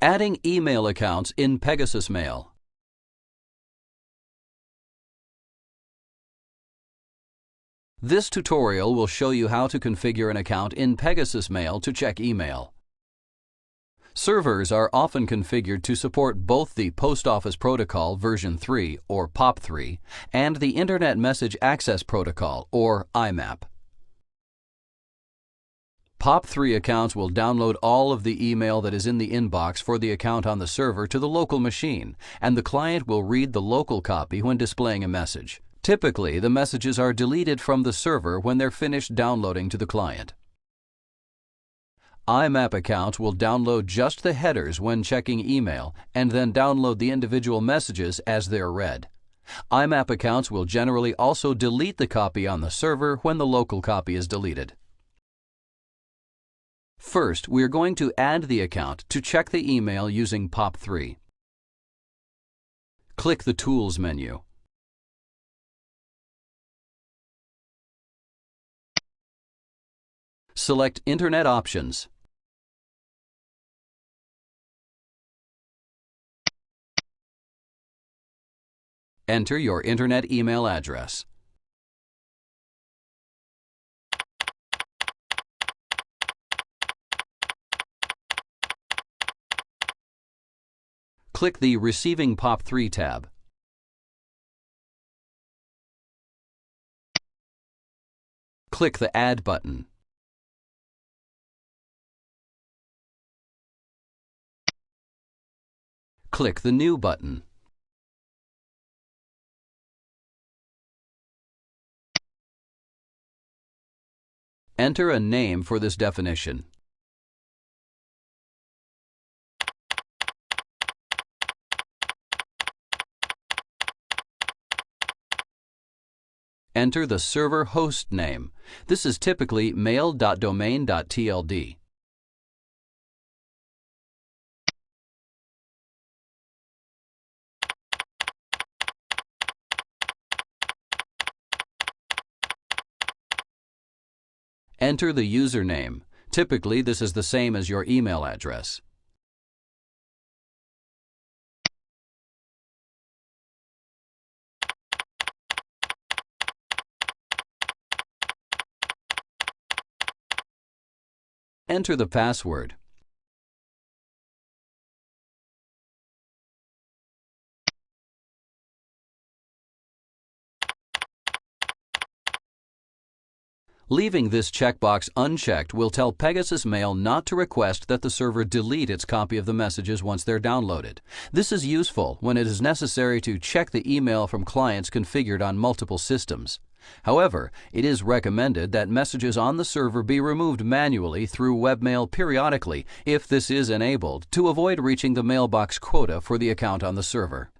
Adding email accounts in Pegasus Mail. This tutorial will show you how to configure an account in Pegasus Mail to check email. Servers are often configured to support both the Post Office Protocol version 3 or POP3 and the Internet Message Access Protocol or IMAP. POP3 accounts will download all of the email that is in the inbox for the account on the server to the local machine, and the client will read the local copy when displaying a message. Typically, the messages are deleted from the server when they're finished downloading to the client. IMAP accounts will download just the headers when checking email and then download the individual messages as they're read. IMAP accounts will generally also delete the copy on the server when the local copy is deleted. First, we are going to add the account to check the email using POP3. Click the Tools menu. Select Internet Options. Enter your Internet email address. Click the Receiving POP3 tab. Click the Add button. Click the New button. Enter a name for this definition. Enter the server host name. This is typically mail.domain.tld. Enter the username. Typically, this is the same as your email address. Enter the password. Leaving this checkbox unchecked will tell Pegasus Mail not to request that the server delete its copy of the messages once they're downloaded. This is useful when it is necessary to check the email from clients configured on multiple systems. However, it is recommended that messages on the server be removed manually through webmail periodically if this is enabled to avoid reaching the mailbox quota for the account on the server.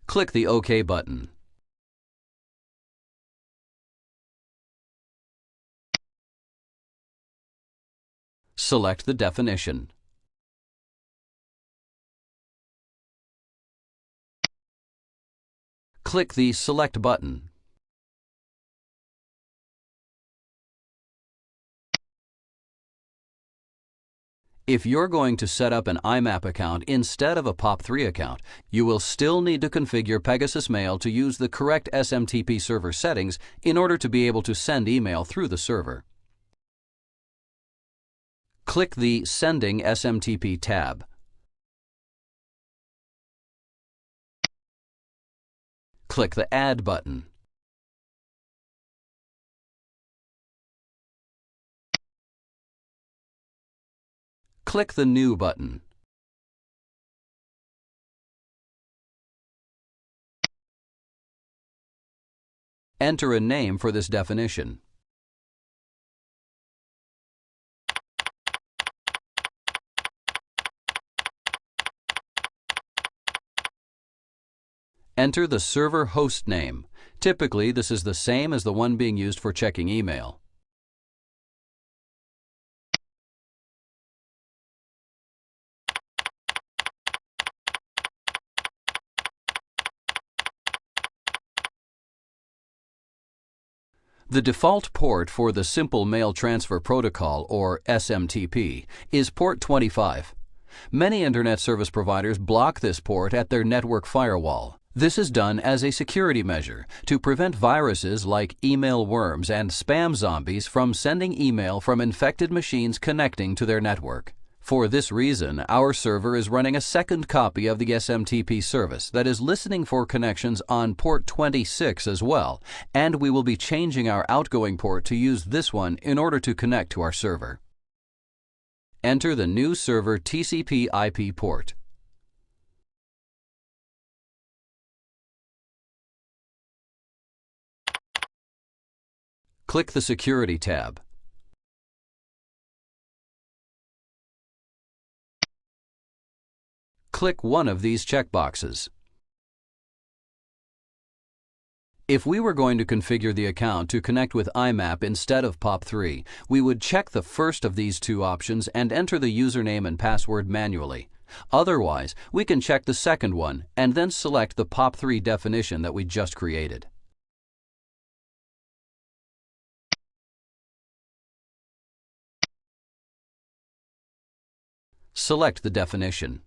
Click the OK button. Select the definition. Click the Select button. If you're going to set up an IMAP account instead of a POP3 account, you will still need to configure Pegasus Mail to use the correct SMTP server settings in order to be able to send email through the server. Click the Sending SMTP tab. Click the Add button. Click the New button. Enter a name for this definition. Enter the server host name. Typically, this is the same as the one being used for checking email. The default port for the Simple Mail Transfer Protocol, or SMTP, is port 25. Many Internet service providers block this port at their network firewall. This is done as a security measure to prevent viruses like email worms and spam zombies from sending email from infected machines connecting to their network. For this reason, our server is running a second copy of the SMTP service that is listening for connections on port 26 as well, and we will be changing our outgoing port to use this one in order to connect to our server. Enter the new server TCP IP port. Click the Security tab. Click one of these checkboxes. If we were going to configure the account to connect with IMAP instead of POP3, we would check the first of these two options and enter the username and password manually. Otherwise, we can check the second one and then select the POP3 definition that we just created. Select the definition.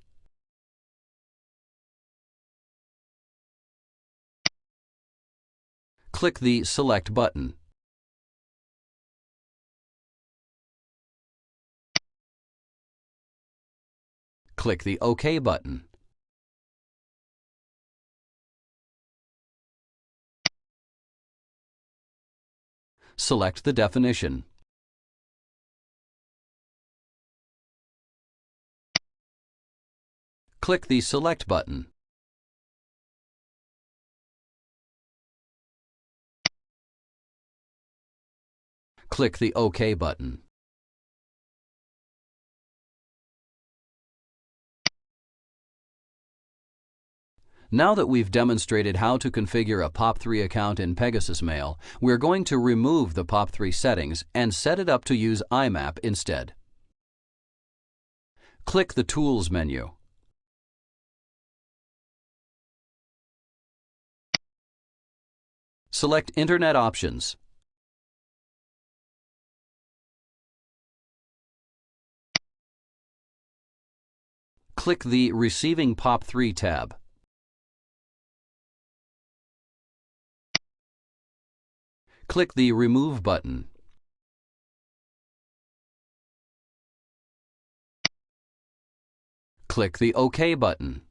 Click the Select button. Click the OK button. Select the definition. Click the Select button. Click the OK button. Now that we've demonstrated how to configure a POP3 account in Pegasus Mail, we're going to remove the POP3 settings and set it up to use IMAP instead. Click the Tools menu. Select Internet Options. Click the Receiving POP3 tab. Click the Remove button. Click the OK button.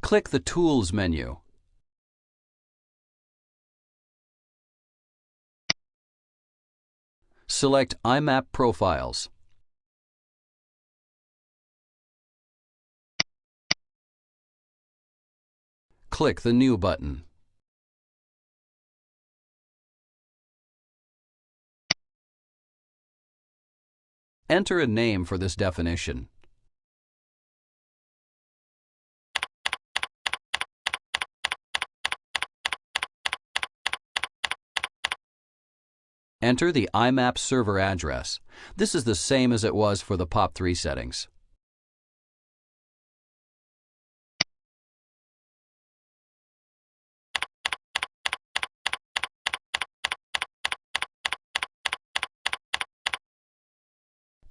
Click the Tools menu. Select IMAP Profiles. Click the New button. Enter a name for this definition. Enter the IMAP server address. This is the same as it was for the POP3 settings.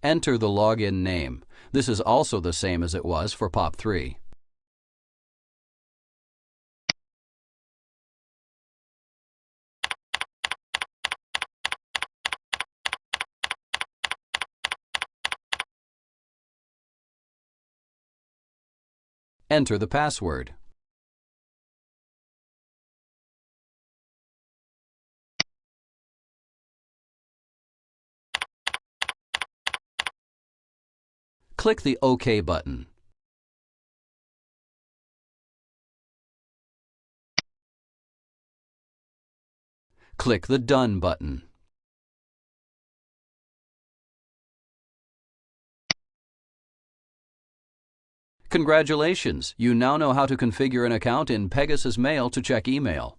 Enter the login name. This is also the same as it was for POP3. Enter the password. Click the OK button. Click the Done button. Congratulations! You now know how to configure an account in Pegasus Mail to check email.